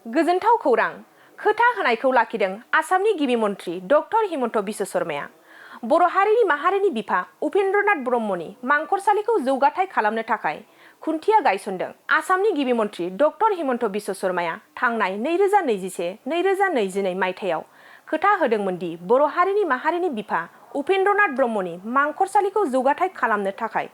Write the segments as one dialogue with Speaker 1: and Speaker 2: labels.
Speaker 1: गोजोनथाव खौरां खोथा होनायखौ लाखिदों आसामनि गिबि मन्थ्रि डक्टर हिमन्त बिश्व शर्माया बर' हारिनि माहारिनि बिफा उपेन्द्रनाथ ब्रह्मनि मांखरसालिखौ जौगाथाय खालामनो थाखाय खुन्थिया गायसनदों। आसामनि गिबि मन्थ्रि डक्टर हिमन्त बिश्व शर्माया थांनाय 2021-2022 मायथाइयाव खोथा होदोंमोन दि बर' हारिनि माहारिनि बिफा उपेन्द्रनाथ ब्रह्मनि मांखरसालिखौ जौगाथाय खालामनो थाखाय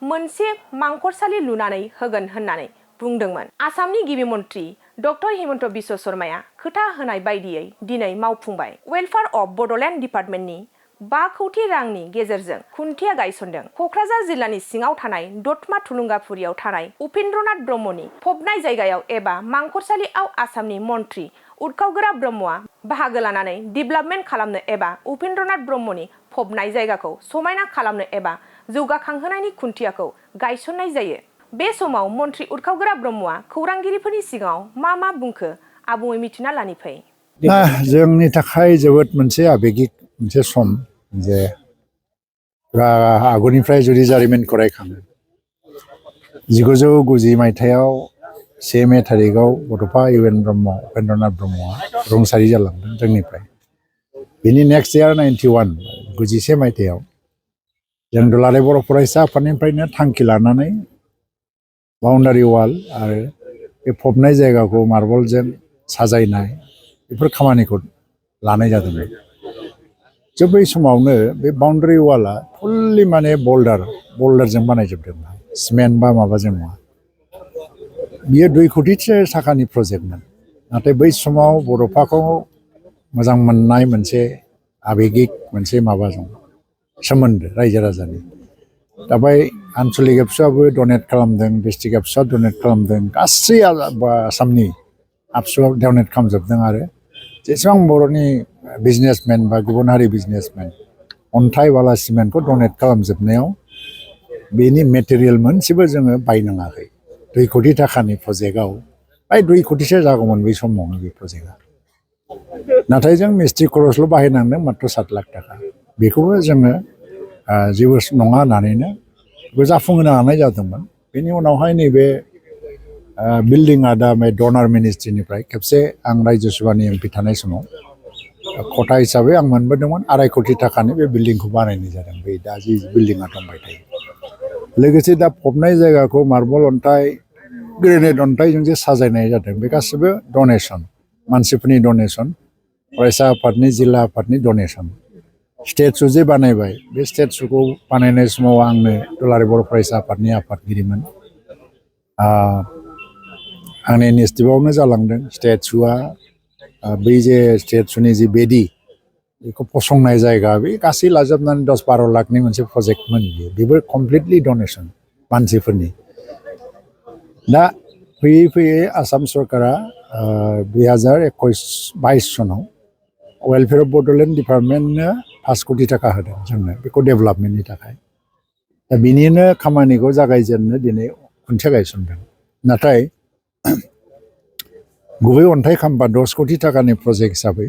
Speaker 1: मोनसे मांखरसालि लुनानै होगोन होननानै बुंदोंमोन। आसामनि गिबि मन्थ्रि डक्टर हिमन्त बिश्व शर्माया खोथा होनाय बायदियै दिनै मावफुंबाय। वेलफेयार अफ बड'लेण्ड डिपार्टमेन्टनि 5 कौटि रांनि गेजेरजों खुन्थिया गायसनदों। क'क्राझार जिल्लानि सिङाव थानाय दतमा थुलुंगाफुरियाव थानाय उपेन्द्रनाथ ब्रह्मनि फबनाय जायगायाव एबा मांखरसालियाव आसामनि मन्थ्रि उरखावगोरा ब्रह्मआ बाहागो लानानै डेभेलपमेन्ट खालामनो एबा उपेन्द्रनाथ ब्रह्मनि फबनाय जायगाखौ समायना खालामनो एबा जौगाखांहोनायनि खुन्थियाखौ गायसननाय जायो। बे समाव मन्थ्रि उरखावगोरा ब्रह्मआ खौरांगिरिफोरनि सिगाङाव मा बुंखो आबुङै मिथिना लानि फै।
Speaker 2: जोंनि थाखाय जोबोद मोनसे आबेगिक मोनसे सम जे आगुनिफ्राय जुदि जारिमिनखौ रायखाङो 1990 मायथाइयाव 1 मे थारिखआव बड'फा उपेन्द्रनाथ ब्रह्मआ रुंसारि जालांदों जोंनिफ्राय। बिनि नेक्स्ट इयार 91 मायथाइयाव जों दुलाराय बर' फरायसा आफादनिफ्रायनो थांखि लानानै बाउन्डारि वाल आरो बे फबनाय जायगाखौ मार्बलजों साजायनाय बेफोर खामानिखौ लानाय जादोंमोन। जो बै समावनो बे बाउन्डारि वाला फुल्लि माने बल्डारजों बानायजोबदोंमोन, सिमेन्ट बा माबाजों नङा। बियो 2 कौटि थाखानि प्रजेक्टमोन। नाथाय बै समाव बड'फाखौ मोजां मोननाय मोनसे आबेगिक मोनसे माबा दं, सोमोन्दो रायजो राजानि। दा बै आन्चलिक एबसुआबो डनेट खालामदों, डिस्ट्रिक्ट एबसुआ डनेट खालामदों, गासै आसामनि आबसुआ डनेट खालामजोबदों। आरो जेसेबां बर'नि बिजनेसमेन बा गुबुन हारि बिजनेसमेन अन्थाइ बाला सिमेन्टखौ डनेट खालामजोबनायाव बेनि मेटेरियेल मोनसेबो जोङो बायनाङाखै। 2 कौटि थाखानि प्रजेक्टआव 2 कौटिसो जागौमोन बै समावनो बे प्रजेक्टआ। नाथाय जों मिस्ट्रि खरसल' बाहायनांदों मात्र 7 लाख थाखा। बेखौबो जोङो जेबो नङा होननानैनो बेखौ जाफुंहोनो हानाय जादोंमोन। बेनि उनावहाय नैबे बिल्डिंआ दा डनार मिनिस्ट्रिनिफ्राय खेबसे आं रायजो सभानि MP थानाय समाव खथा हिसाबै आं मोनबोदोंमोन 2.5 कौटि थाखानि बे बिल्डिंखौ बानायनाय जादों। बै दा जि बिल्डिंआ दंबाय थायो। लोगोसे दा फबनाय जायगाखौ मार्बल अन्थाइ ग्रेनाइट अन्थाइजों जे साजायनाय जादों बे गासिबो डनेसन, मानसिफोरनि डनेसन, फरायसा आफादनि जिल्ला आफादनि डनेसन। स्टेचु जे बानायबाय बे स्टेचुखौ बानायनाय समाव आंनो दुलाराय बर' फरायसा आफादनि आफादगिरिमोन। आंनि इनिसिएटिभआवनो जालांदों। स्टेचुआ बै जे स्टेचुनि जि बेदि बेखौ फसंनाय जायगा बे गासै लाजोबनानै 10-12 लाखनि मोनसे प्रजेक्टमोन। बेबो कमप्लिटलि डनेसन मानसिफोरनि। दा फैयै आसाम सरकारा 2021-22 सनाव वेलफेयार अफ बड'लेण्ड डिपार्टमेन्टनो 5 कौटि थाखा होदों जोंनो बेखौ डेभेलपमेन्टनि थाखाय। दा बिनिनो खामानिखौ जागायजेननो दिनै खुन्थिया गायसनदों। नाथाय गुबै अन्थाइ खाम्फा 10 कौटि थाखानि प्रजेक्ट हिसाबै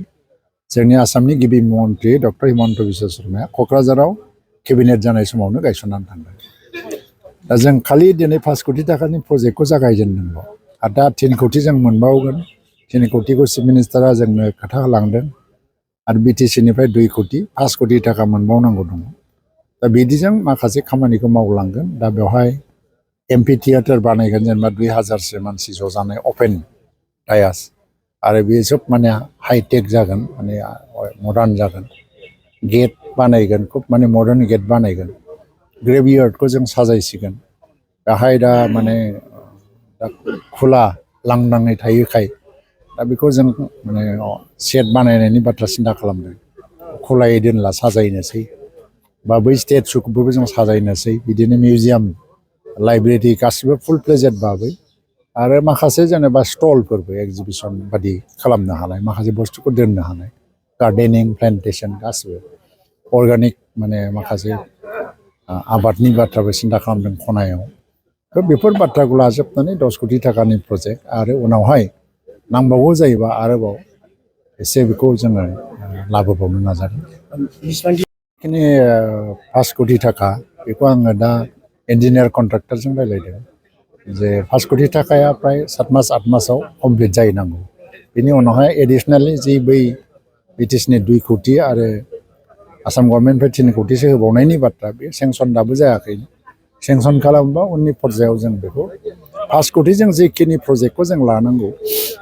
Speaker 2: जोंनि आसामनि गिबि मन्थ्रि डक्टर हिमन्त बिश्व शर्माया क'क्राझाराव केबिनेट जानाय समावनो गायसननानै थांदों। दा जों खालि दिनै 5 कौटि थाखानि प्रजेक्टखौ जागायजेनदोंल'। आरो दा 3 कौटि जों मोनबावगोन। 3 कौटिखौ चिफ मिनिस्टारा जोंनो खोथा होलांदों। आरो BTC-निफ्राय 2 कौटि 5 कौटि थाखा मोनबावनांगौ दङ। दा बिदिजों माखासे खामानिखौ मावलांगोन। दा बेवहाय MP थियेटार बानायगोन, जेनेबा 2000सो मानसि ज' जानाय अपेन डायास। आरो बे सब माने हाइटेक जागोन, माने मडार्न जागोन। गेट बानायगोन, खुब माने मडार्न गेट बानायगोन। ग्रेभयार्डखौ जों साजायसिगोन। बेहाय दा माने खुला लांदाङै थायोखाय दा बेखौ जों माने सेट बानायनायनि बाथ्रा सिन्था खालामदों। खुलायै दोनला, साजायनोसै बा बै स्टेचुखौबो जों साजायनोसै। बिदिनो मिउजियाम, लाइब्रेरि गासिबो फुल प्लेजेड भाबै। आरो माखासे जेनेबा स्टलफोरबो एक्जिबिसन बादि खालामनो हानाय, माखासे बुस्थुखौ दोननो हानाय, गार्डेनिं, प्लेन्टेसन गासिबो अर्गानिक माने माखासे आबादनि बाथ्राबो सिन्था खालामदों खनायाव। बेफोर बाथ्राखौ लाजोबनानै 10 कौटि थाखानि प्रजेक्ट। आरो उनावहाय नांबावगौ जायोबा आरोबाव एसे बेखौ जोङो लाबोबावनो नाजागोन। बेखिनि 5 कौटि थाखा बेखौ आङो दा इन्जिनियार कन्ट्राक्टरजों रायज्लायदों जे 5 कौटि थाखाया प्राय 7 मास 8 मासाव कमप्लिट जाहैनांगौ। बेनि उनावहाय एडिशनेलि जि बै बिटिसिनि 2 कोटि आरो आसाम गभर्नमेन्टनिफ्राय 3 कोटिसो होबावनायनि बाथ्रा बे सेंसन दाबो जायाखै सेंसन खालामोबा उननि पर्यायाव जों बेखौ 5 कोटि जों जेखिनि प्रजेक्टखौ जों लानांगौ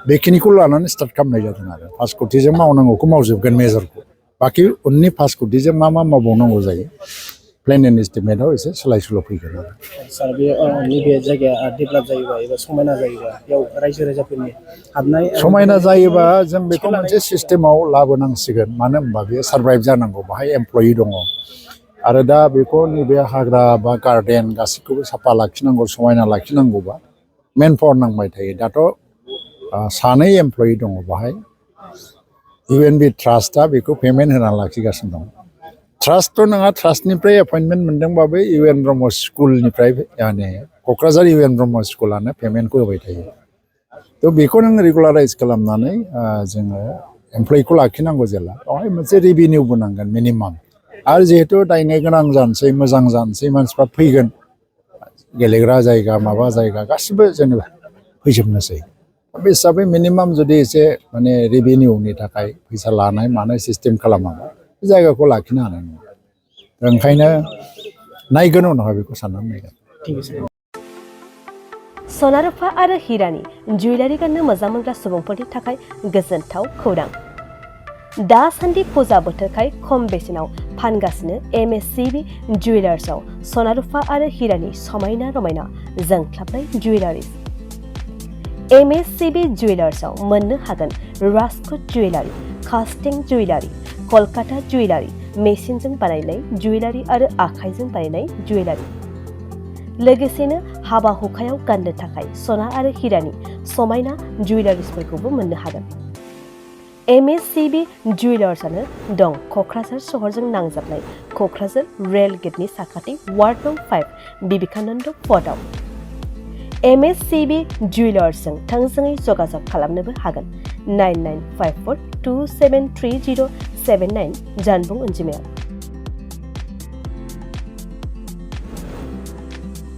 Speaker 2: बेखिनिखौ लानानै स्टार्ट खालामनाय जादों आरो 5 कोटिजों मावनांगौखौ मावजोबगोन मेजरखौ बाखि उननि 5 कोटिजों मा मावबावनांगौ जायो प्लेन एन्ड एस्टिमेटआव एसे सोलाय सोल' फैगोन आरो
Speaker 3: सार बे नैबे जायगाया डेभेलप जायोबा एबा समायना जायोबा बेयाव रायजो राजाफोरनि हाबनाय
Speaker 2: समायना जायोबा जों बेखौ मोनसे सिस्टेमाव लाबोनांसिगोन मानो होनबा बेयो सार्भाइभ जानांगौ बाहाय एमप्लयि दङ आरो दा बेखौ नैबे हाग्रा बा गार्डेन गासैखौबो साफा लाखिनांगौ समायना लाखिनांगौबा मेन पावार नांबाय थायो दाथ' 2 एमप्लयि दङ बाहाय इउएनबि ट्रास्टआ बेखौ पेमेन्ट होनानै लाखिगासिनो दं ट्रास्टथ' नङा ट्रास्टनिफ्राय एपइन्टमेन्ट मोनदोंबाबो इउएन ब्रह्म स्कुलनिफ्राय माने क'क्राझार इउएन ब्रह्म स्कुलानो पेमेन्टखौ होबाय थायो थ' बेखौ नों रेगुलाराइज खालामनानै जोङो एमप्लयिखौ लाखिनांगौ जेला बेवहाय मोनसे रेभिनिउबो नांगोन मिनिमाम आरो जिहेतु दायनो गोनां जानोसै मोजां जानोसै मानसिफ्रा फैगोन गेलेग्रा जायगा माबा जायगा गासिबो जेनेबा फैजोबनोसै बे हिसाबै मिनिमाम जुदि एसे माने रेभिनिउनि थाखाय फैसा लानाय मानाय सिस्टेम खालामाबा जायगाखौ लाखिनो हानाय नङा ओंखायनो नायगोन उनावहाय बेखौ साननानै नायगोन
Speaker 4: सना रुफा आरो हिरानि जुवेलारि गाननो मोजां मोनग्रा सुबुंफोरनि थाखाय गोजोनथाव खौरां दासान्दि फुजा बोथोरखाय खम बेसेनाव फानगासिनो एमएससिबि जुवेलार्सआव सना रुफा आरो हिरानि समायना रमायना जोंख्लाबनाय जुवेलारिज एमएससिबि जुवेलार्सआव मोननो हागोन राजकोट जुवेलारि कास्टिं जुवेलारि कलकाता जुवेलारि मेसिनजों बानायनाय जुवेलारि आरो आखाइजों बानायनाय जुवेलारि लोगोसेनो हाबा हुखायाव गाननो थाखाय सना आरो हिरानि समायना जुवेलारिसफोरखौबो मोननो हागोन एमएससिबि जुवेलार्सआनो दं क'क्राझार सहरजों नांजाबनाय क'क्राझार रेल गेटनि साखाथि वार्ड नं 5 बिबेकानन्द पथआव एमएससिबि जुवेलार्सजों थोंजोङै जगाजग खालामनोबो हागोन 9954273079 जानबुं अनजिमायाव